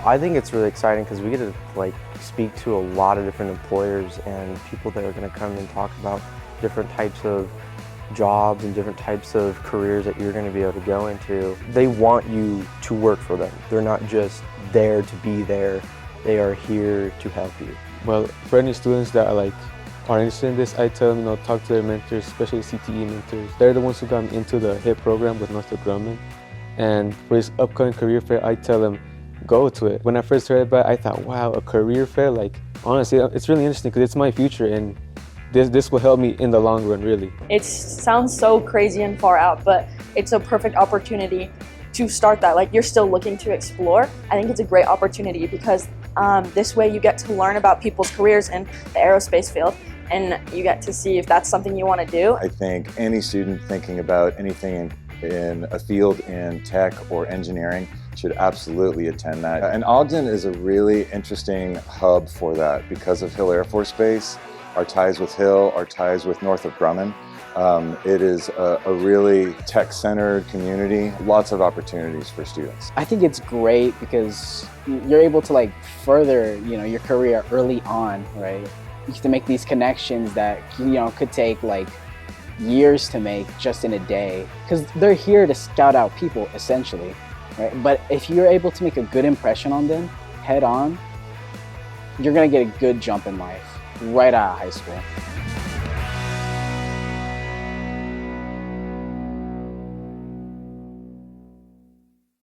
I think it's really exciting because we get to speak to a lot of different employers and people that are going to come and talk about different types of jobs and different types of careers that you're going to be able to go into. They want you to work for them. They're not just there to be there. They are here to help you. Well, for any students that are interested in this, I tell them, talk to their mentors, especially CTE mentors. They're the ones who got me into the HIP program with Northrop Grumman. And for this upcoming career fair, I tell them, go to it. When I first heard about it, I thought, wow, a career fair? Honestly, it's really interesting because it's my future, and this will help me in the long run, really. It sounds so crazy and far out, but it's a perfect opportunity to start that. You're still looking to explore. I think it's a great opportunity because this way you get to learn about people's careers in the aerospace field, and you get to see if that's something you want to do. I think any student thinking about anything in a field in tech or engineering should absolutely attend that. And Ogden is a really interesting hub for that because of Hill Air Force Base, our ties with Hill, our ties with Northrop Grumman. It is a really tech-centered community, lots of opportunities for students. I think it's great because you're able to further, your career early on, right? You get to make these connections that, could take years to make just in a day, because they're here to scout out people essentially, right? But if you're able to make a good impression on them head on, you're gonna get a good jump in life right out of high school.